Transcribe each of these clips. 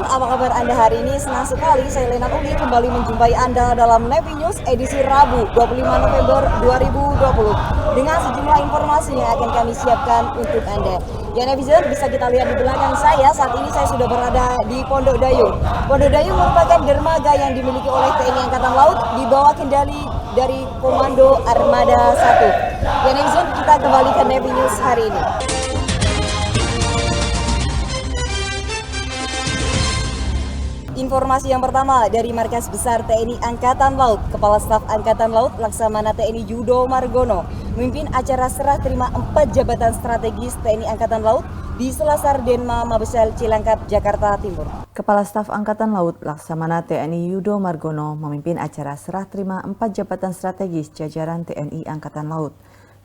apa kabar Anda hari ini? Senang sekali saya Lena Uli kembali menjumpai Anda dalam Navy News edisi Rabu 25 November 2020 dengan sejumlah informasi yang akan kami siapkan untuk Anda. Ya netizen, bisa kita lihat di belakang saya, saat ini saya sudah berada di Pondok Dayung. Pondok Dayung merupakan dermaga yang dimiliki oleh TNI Angkatan Laut di bawah kendali dari Komando Armada 1. Ya netizen, kita kembali ke Navy News hari ini. Informasi yang pertama dari Markas Besar TNI Angkatan Laut, Kepala Staf Angkatan Laut Laksamana TNI Yudo Margono memimpin acara serah terima 4 jabatan strategis TNI Angkatan Laut di Selasar Denma Mabesal Cilangkap, Jakarta Timur. Kepala Staf Angkatan Laut Laksamana TNI Yudo Margono memimpin acara serah terima 4 jabatan strategis jajaran TNI Angkatan Laut.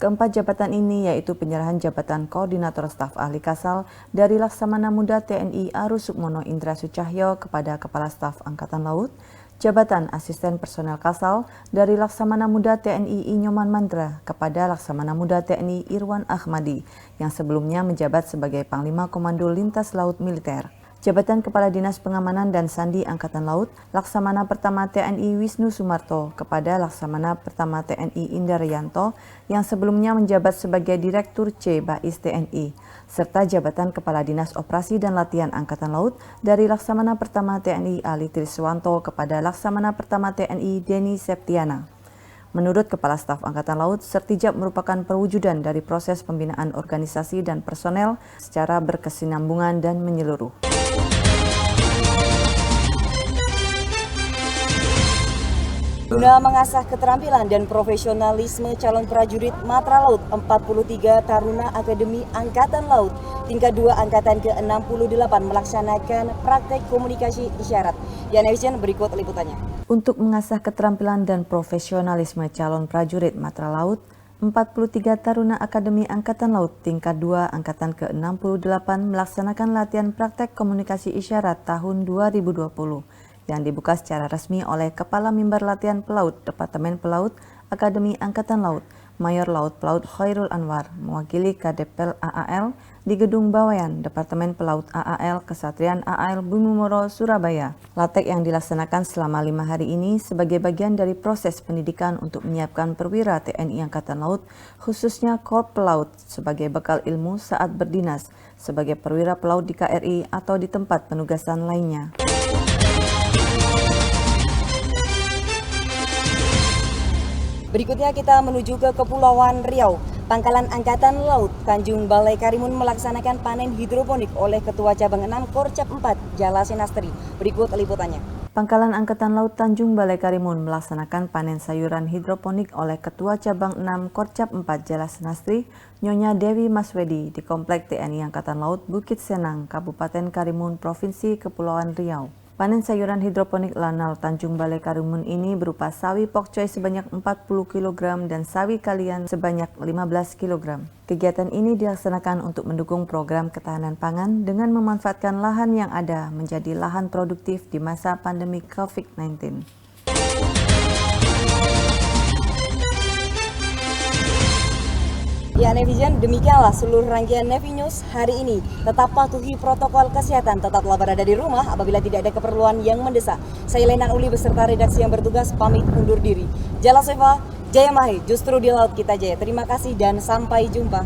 Keempat jabatan ini yaitu penyerahan jabatan Koordinator Staf Ahli Kasal dari Laksamana Muda TNI Aru Sukmono Indra Sucahyo kepada Kepala Staf Angkatan Laut, jabatan Asisten Personel Kasal dari Laksamana Muda TNI Inyoman Mandra kepada Laksamana Muda TNI Irwan Ahmadi yang sebelumnya menjabat sebagai Panglima Komando Lintas Laut Militer. Jabatan Kepala Dinas Pengamanan dan Sandi Angkatan Laut, Laksamana Pertama TNI Wisnu Sumarto kepada Laksamana Pertama TNI Indaryanto yang sebelumnya menjabat sebagai Direktur C Bais TNI, serta jabatan Kepala Dinas Operasi dan Latihan Angkatan Laut dari Laksamana Pertama TNI Ali Triswanto kepada Laksamana Pertama TNI Deni Septiana. Menurut Kepala Staf Angkatan Laut, Sertijab merupakan perwujudan dari proses pembinaan organisasi dan personel secara berkesinambungan dan menyeluruh. Guna mengasah keterampilan dan profesionalisme calon prajurit Matra Laut 43 Taruna Akademi Angkatan Laut tingkat 2 Angkatan ke-68 melaksanakan praktek komunikasi isyarat. Ya netizen, berikut liputannya. Untuk mengasah keterampilan dan profesionalisme calon prajurit Matra Laut, 43 Taruna Akademi Angkatan Laut tingkat 2 Angkatan ke-68 melaksanakan latihan praktek komunikasi isyarat tahun 2020 yang dibuka secara resmi oleh Kepala Mimbar Latihan Pelaut Departemen Pelaut Akademi Angkatan Laut, Mayor Laut Pelaut Khairul Anwar, mewakili Kadepel AAL di Gedung Bawayan, Departemen Pelaut AAL Kesatrian AAL Bumimoro, Surabaya. Latek yang dilaksanakan selama 5 hari ini sebagai bagian dari proses pendidikan untuk menyiapkan perwira TNI Angkatan Laut, khususnya Korps Pelaut, sebagai bekal ilmu saat berdinas sebagai perwira pelaut di KRI atau di tempat penugasan lainnya. Berikutnya kita menuju ke Kepulauan Riau. Pangkalan Angkatan Laut Tanjung Balai Karimun melaksanakan panen hidroponik oleh Ketua Cabang 6 Korcap 4 Jala Senastri. Berikut liputannya. Pangkalan Angkatan Laut Tanjung Balai Karimun melaksanakan panen sayuran hidroponik oleh Ketua Cabang 6 Korcap 4 Jala Senastri, Nyonya Dewi Maswedi di Komplek TNI Angkatan Laut Bukit Senang, Kabupaten Karimun, Provinsi Kepulauan Riau. Panen sayuran hidroponik Lanal Tanjung Balai Karimun ini berupa sawi pokcoy sebanyak 40 kg dan sawi kalian sebanyak 15 kg. Kegiatan ini dilaksanakan untuk mendukung program ketahanan pangan dengan memanfaatkan lahan yang ada menjadi lahan produktif di masa pandemi COVID-19. Ya netizen, demikianlah seluruh rangkaian Navy News hari ini. Tetap patuhi protokol kesehatan, tetaplah berada di rumah apabila tidak ada keperluan yang mendesak. Saya Lena Uli beserta redaksi yang bertugas pamit undur diri. Jala Seva, Jaya Mahe, justru di laut kita jaya. Terima kasih dan sampai jumpa.